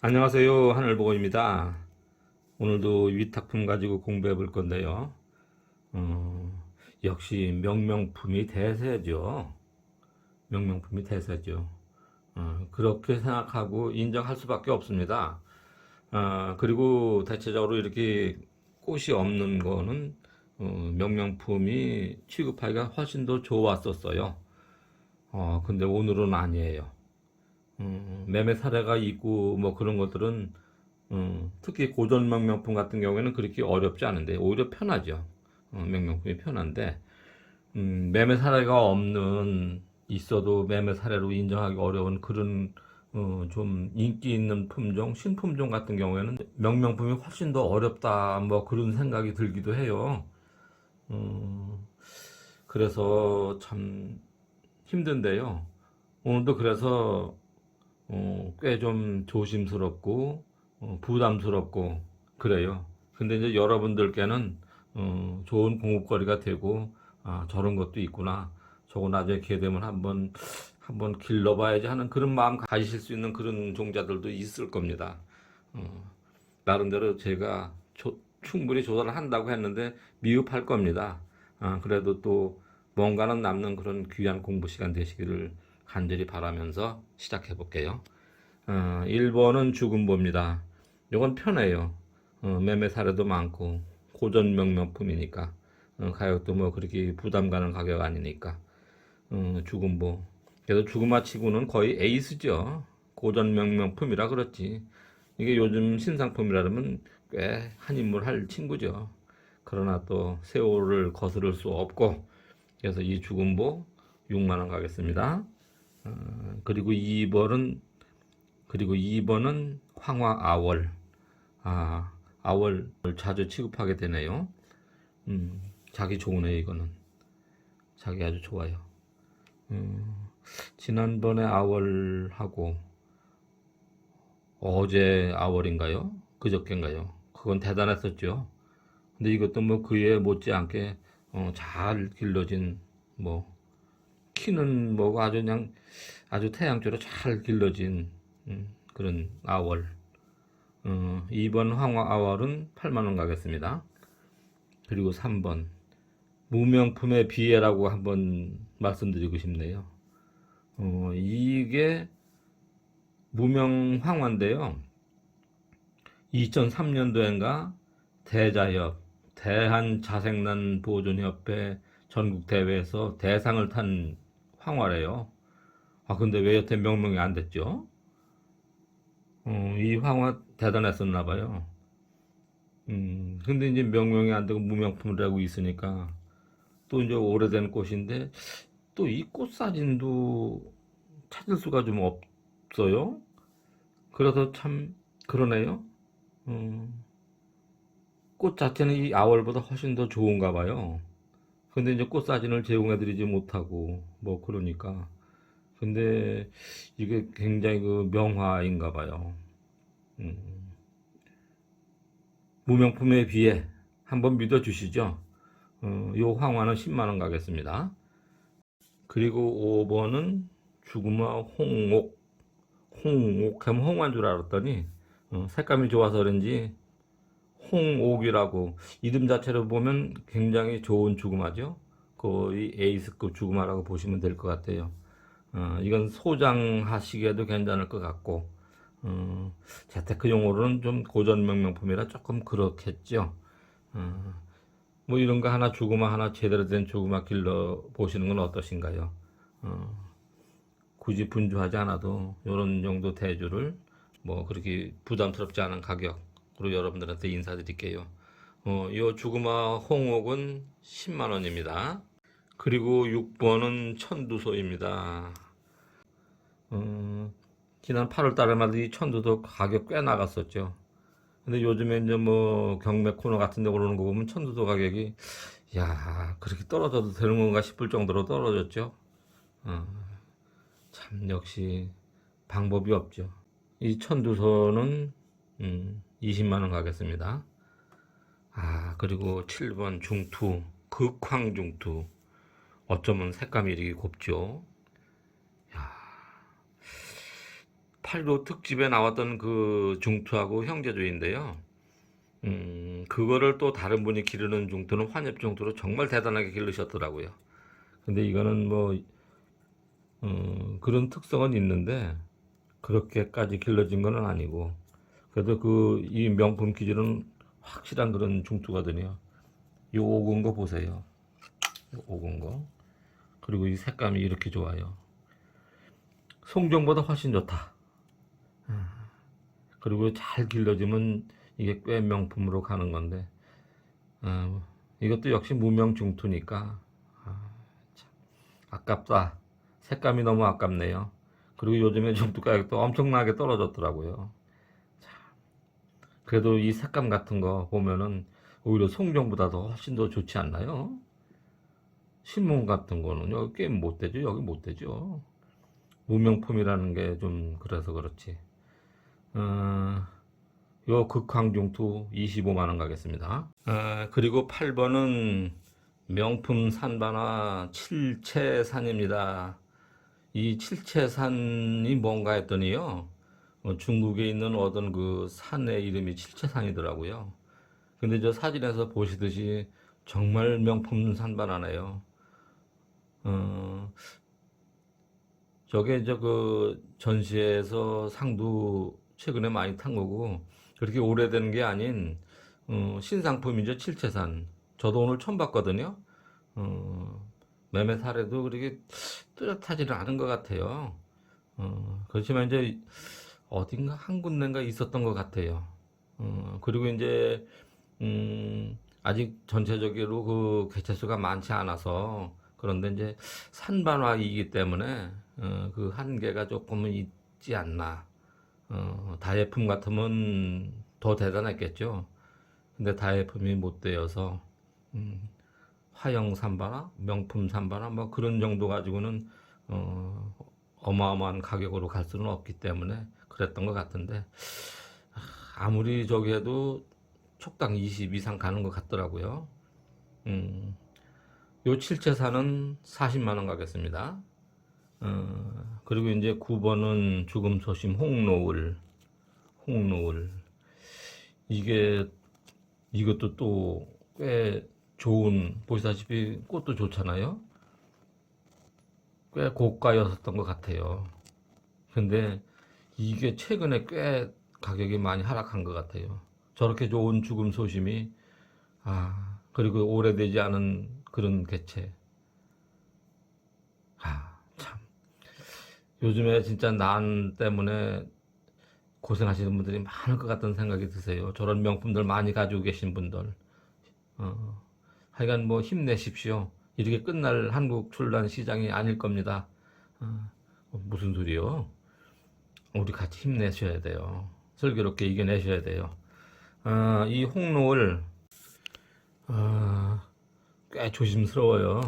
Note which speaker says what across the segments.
Speaker 1: 안녕하세요. 하늘보고입니다. 오늘도 위탁품 가지고 공부해 볼 건데요. 역시 명명품이 대세죠. 명명품이 대세죠. 그렇게 생각하고 인정할 수밖에 없습니다. 그리고 대체적으로 이렇게 꽃이 없는 거는 명명품이 취급하기가 훨씬 더 좋았었어요. 근데 오늘은 아니에요. 매매 사례가 있고 뭐 그런 것들은 특히 고전 명명품 같은 경우에는 그렇게 어렵지 않은데 오히려 편하죠. 명명품이 편한데 매매 사례가 없는 있어도 매매 사례로 인정하기 어려운 그런 좀 인기 있는 품종, 신품종 같은 경우에는 명명품이 훨씬 더 어렵다 뭐 그런 생각이 들기도 해요. 그래서 참 힘든데요. 오늘도 그래서 꽤 좀 조심스럽고 부담스럽고 그래요. 근데 이제 여러분들께는 좋은 공부거리가 되고 저런 것도 있구나. 저거 나중에 기회 되면 한번 길러봐야지 하는 그런 마음 가지실 수 있는 그런 종자들도 있을 겁니다. 어, 나름대로 제가 충분히 조사를 한다고 했는데 미흡할 겁니다. 그래도 또 뭔가는 남는 그런 귀한 공부 시간 되시기를 간절히 바라면서 시작해 볼게요. 1번은 죽음보입니다. 이건 편해요. 매매 사례도 많고 고전 명명품이니까 가격도 뭐 그렇게 부담 가는 가격 아니니까 죽음보. 그래서 죽음아 치고는 거의 에이스죠. 고전 명명품이라 그렇지. 이게 요즘 신상품이라면 꽤 한인물 할 친구죠. 그러나 또 세월을 거스를 수 없고 그래서 이 죽음보 6만 원 가겠습니다. 그리고 2번은 황화 아월. 아, 아월 자주 취급하게 되네요. 자기 좋으네 이거는. 자기 아주 좋아요. 지난번에 아월하고 어제 아월인가요? 그저께인가요? 그건 대단했었죠. 근데 이것도 뭐 그에 못지않게 잘 길러진 뭐 키는 뭐고 아주 그냥 아주 태양처럼 잘 길러진 그런 아월. 2번 황화 아월은 8만 원 가겠습니다. 그리고 3번 무명품의 비애라고 한번 말씀드리고 싶네요. 이게 무명 황화인데요. 2003년도엔가 대자협 대한자생난 보존협회 전국대회에서 대상을 탄 황화래요. 근데 왜 여태 명명이 안 됐죠? 이 황화 대단했었나 봐요. 근데 이제 명명이 안 되고 무명품이라고 있으니까 또 이제 오래된 꽃인데 또 이 꽃 사진도 찾을 수가 좀 없어요. 그래서 참 그러네요. 음, 꽃 자체는 이 아월보다 훨씬 더 좋은가 봐요. 근데 이제 꽃 사진을 제공해드리지 못하고 뭐 그러니까 근데 이게 굉장히 그 명화인가 봐요. 음, 무명품에 비해 한번 믿어주시죠. 요 황화는 10만 원 가겠습니다. 그리고 5번은 죽음화 홍옥. 홍옥 하면 홍한 줄 알았더니 색감이 좋아서 그런지 홍옥이라고 이름 자체로 보면 굉장히 좋은 죽음화죠. 거의 에이스급 죽음화라고 보시면 될 것 같아요. 이건 소장하시기에도 괜찮을 것 같고 재테크용으로는 좀 고전 명명품이라 조금 그렇겠죠. 어, 뭐 이런 거 하나 죽음화 하나 제대로 된 죽음화 길러 보시는 건 어떠신가요? 어, 굳이 분주하지 않아도 이런 정도 대주를 뭐 그렇게 부담스럽지 않은 가격으로 여러분들한테 인사드릴게요. 이 죽음화 홍옥은 10만 원입니다. 그리고 6번은 천두소입니다. 어, 지난 8월 달에만 이 천두소 가격 꽤 나갔었죠. 근데 요즘에 이제 뭐 경매 코너 같은 데 오르는 거 보면 천두소 가격이 야 그렇게 떨어져도 되는 건가 싶을 정도로 떨어졌죠. 어, 참 역시 방법이 없죠. 이 천두소는 20만 원 가겠습니다. 그리고 7번 중투 극황 중투 어쩌면 색감이 이렇게 곱죠. 8로 특집에 나왔던 그 중투하고 형제주인데요. 그거를 또 다른 분이 기르는 중투는 환엽 중투로 정말 대단하게 기르셨더라고요. 근데 이거는 뭐, 그런 특성은 있는데, 그렇게까지 길러진 건 아니고, 그래도 이 명품 기준은 확실한 그런 중투거든요. 이 오근 거 보세요. 이 오근 거. 그리고 이 색감이 이렇게 좋아요. 송정보다 훨씬 좋다. 그리고 잘 길러지면 이게 꽤 명품으로 가는 건데, 이것도 역시 무명 중투니까, 참 아깝다. 색감이 너무 아깝네요. 그리고 요즘에 중투 가격도 엄청나게 떨어졌더라고요. 그래도 이 색감 같은 거 보면은 오히려 송정보다 더 훨씬 더 좋지 않나요? 신문 같은 거는 여기 꽤 못 되죠. 여기 못 되죠. 무명품이라는 게 좀 그래서 그렇지. 어, 요 극황중투 25만 원 가겠습니다. 그리고 8번은 명품 산바나 칠채산입니다. 이 칠채산이 뭔가 했더니요. 중국에 있는 어떤 그 산의 이름이 칠채산이더라고요. 근데 저 사진에서 보시듯이 정말 명품 산바나네요. 어, 저게 저 그 전시회에서 상도 최근에 많이 탄 거고 그렇게 오래된 게 아닌 신상품이죠. 칠채산. 저도 오늘 처음 봤거든요. 어, 매매 사례도 그렇게 뚜렷하지는 않은 것 같아요. 그렇지만 이제 어딘가 한 군데인가 있었던 것 같아요. 그리고 이제 아직 전체적으로 그 개체수가 많지 않아서 그런데 이제 산반화이기 때문에 그 한계가 조금은 있지 않나. 다예품 같으면 더 대단했겠죠. 근데 다예품이 못 되어서 화형 산바나 명품 산바나 뭐 그런 정도 가지고는 어, 어마어마한 가격으로 갈 수는 없기 때문에 그랬던 것 같은데 아무리 저기 해도 촉당 20 이상 가는 것 같더라고요. 요 칠채사는 40만 원 가겠습니다. 그리고 이제 9번은 죽음 소심 홍노을. 이게 이것도 또 꽤 좋은 보시다시피 꽃도 좋잖아요. 꽤 고가였었던 것 같아요. 근데 이게 최근에 꽤 가격이 많이 하락한 것 같아요. 저렇게 좋은 죽음 소심이 그리고 오래되지 않은 그런 개체. 참. 요즘에 진짜 난 때문에 고생하시는 분들이 많을 것 같다는 생각이 드세요. 저런 명품들 많이 가지고 계신 분들. 어, 하여간 뭐 힘내십시오. 이렇게 끝날 한국 출란 시장이 아닐 겁니다. 무슨 소리요? 우리 같이 힘내셔야 돼요. 슬기롭게 이겨내셔야 돼요. 이 홍로를 꽤 조심스러워요.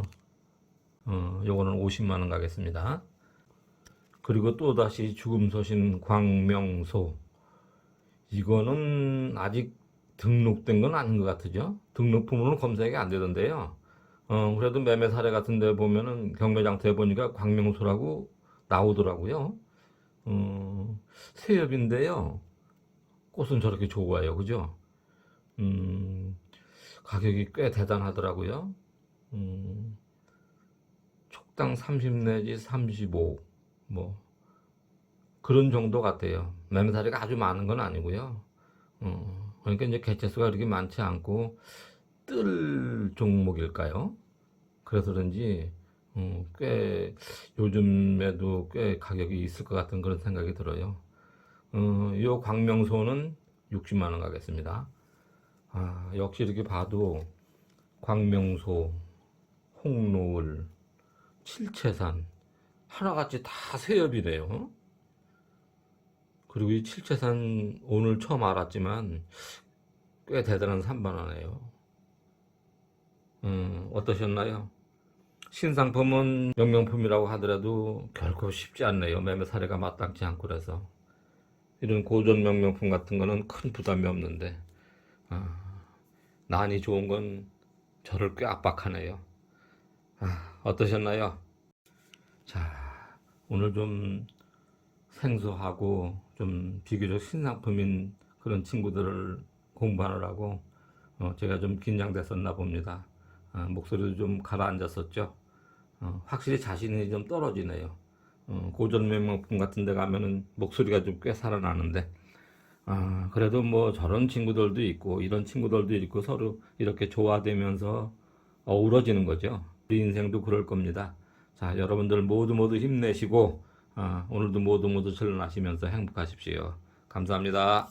Speaker 1: 요거는 50만 원 가겠습니다. 그리고 또 다시 죽음 소신 광명소. 이거는 아직 등록된 건 아닌 것 같으죠? 등록품으로는 검색이 안 되던데요. 그래도 매매 사례 같은 데 보면은 경매장터에 보니까 광명소라고 나오더라고요. 새엽인데요. 꽃은 저렇게 좋아요. 그죠? 음, 가격이 꽤 대단하더라고요. 음, 촉당 30 내지 35, 뭐, 그런 정도 같아요. 매매 사례가 아주 많은 건 아니고요. 그러니까 이제 개체수가 그렇게 많지 않고, 뜰 종목일까요? 그래서 그런지, 꽤, 요즘에도 꽤 가격이 있을 것 같은 그런 생각이 들어요. 요 광명소는 60만 원 가겠습니다. 역시 이렇게 봐도 광명소, 홍노을, 칠채산 하나같이 다 새엽이네요. 그리고 이 칠채산 오늘 처음 알았지만 꽤 대단한 산반하네요. 어떠셨나요? 신상품은 명명품이라고 하더라도 결코 쉽지 않네요. 매매 사례가 마땅치 않고 그래서 이런 고전 명명품 같은 거는 큰 부담이 없는데 난이 좋은 건 저를 꽤 압박하네요. 어떠셨나요? 자, 오늘 좀 생소하고 좀 비교적 신상품인 그런 친구들을 공부하느라고 제가 좀 긴장됐었나 봅니다. 목소리도 좀 가라앉았었죠. 확실히 자신이 좀 떨어지네요. 고전 명명품 같은 데 가면은 목소리가 좀 꽤 살아나는데, 그래도 뭐 저런 친구들도 있고 이런 친구들도 있고 서로 이렇게 조화되면서 어우러지는 거죠. 우리 인생도 그럴 겁니다. 자, 여러분들 모두 힘내시고 오늘도 모두 전련하시면서 행복하십시오. 감사합니다.